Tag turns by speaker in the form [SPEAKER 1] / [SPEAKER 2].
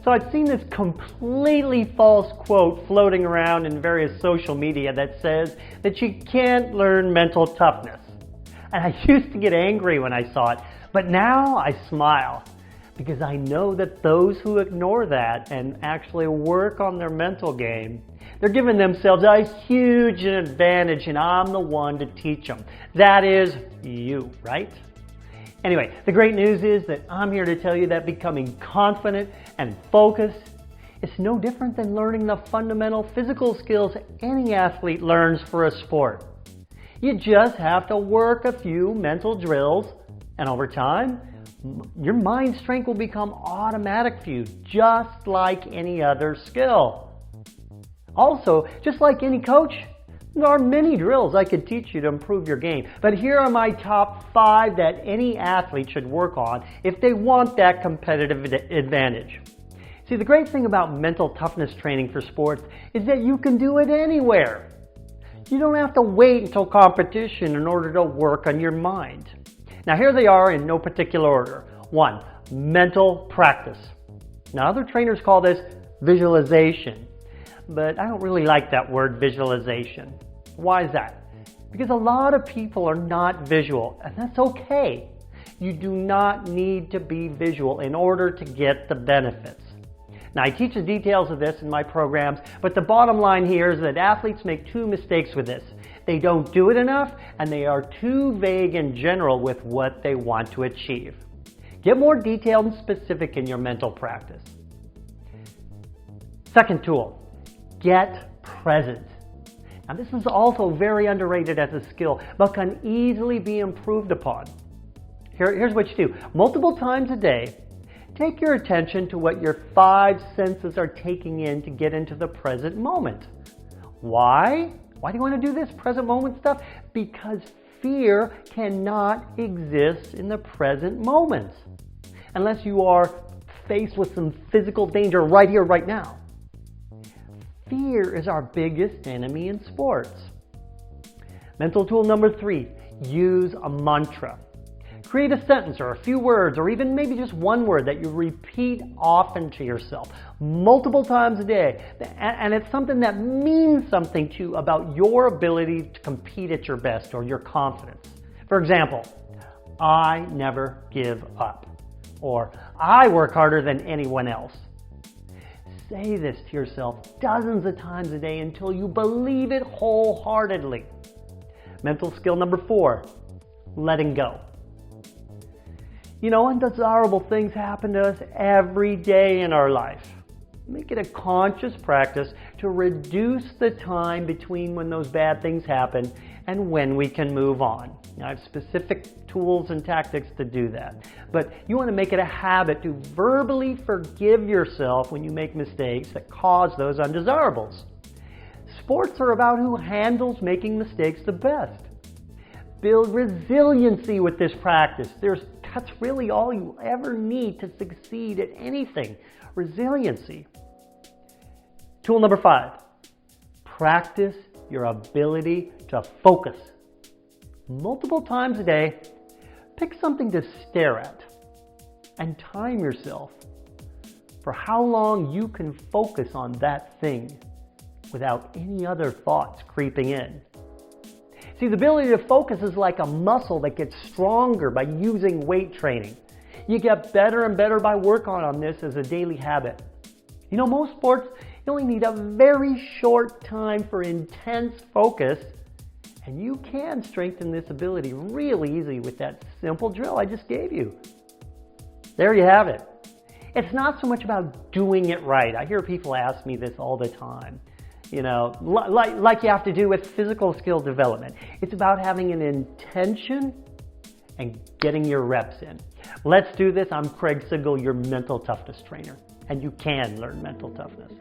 [SPEAKER 1] So I've seen this completely false quote floating around in various social media that says that you can't learn mental toughness. And I used to get angry when I saw it, but now I smile because I know that those who ignore that and actually work on their mental game, they're giving themselves a huge advantage, and I'm the one to teach them. That is you, right? Anyway, the great news is that I'm here to tell you that becoming confident and focused is no different than learning the fundamental physical skills any athlete learns for a sport. You just have to work a few mental drills, and over time, your mind strength will become automatic for you, just like any other skill. Also, just like any coach, there are many drills I could teach you to improve your game, but here are my top 5 that any athlete should work on if they want that competitive advantage. See, the great thing about mental toughness training for sports is that you can do it anywhere. You don't have to wait until competition in order to work on your mind. Now here they are in no particular order. 1, mental practice. Now other trainers call this visualization, but I don't really like that word visualization. Why is that? Because a lot of people are not visual, and that's okay. You do not need to be visual in order to get the benefits. Now I teach the details of this in my programs, but the bottom line here is that athletes make 2 mistakes with this. They don't do it enough, and they are too vague in general with what they want to achieve. Get more detailed and specific in your mental practice. Second tool, get present. Now this is also very underrated as a skill, but can easily be improved upon. Here's what you do. Multiple times a day, take your attention to what your 5 senses are taking in to get into the present moment. Why? Why do you want to do this present moment stuff? Because fear cannot exist in the present moment unless you are faced with some physical danger right here, right now. Fear is our biggest enemy in sports. Mental tool number 3, use a mantra. Create a sentence or a few words or even maybe just one word that you repeat often to yourself multiple times a day. And it's something that means something to you about your ability to compete at your best or your confidence. For example, I never give up, or I work harder than anyone else. Say this to yourself dozens of times a day until you believe it wholeheartedly. Mental skill number 4, letting go. You know, undesirable things happen to us every day in our life. Make it a conscious practice to reduce the time between when those bad things happen and when we can move on. Now, I have specific tools and tactics to do that. But you want to make it a habit to verbally forgive yourself when you make mistakes that cause those undesirables. Sports are about who handles making mistakes the best. Build resiliency with this practice. That's really all you ever need to succeed at anything. Resiliency. Tool number 5, practice your ability to focus. Multiple times a day, pick something to stare at and time yourself for how long you can focus on that thing without any other thoughts creeping in. See, the ability to focus is like a muscle that gets stronger by using weight training. You get better and better by working on this as a daily habit. You know, most sports, you only need a very short time for intense focus, and you can strengthen this ability really easy with that simple drill I just gave you. There you have it. It's not so much about doing it right. I hear people ask me this all the time. You know, like you have to do with physical skill development. It's about having an intention and getting your reps in. Let's do this. I'm Craig Sigel, your mental toughness trainer, and you can learn mental toughness.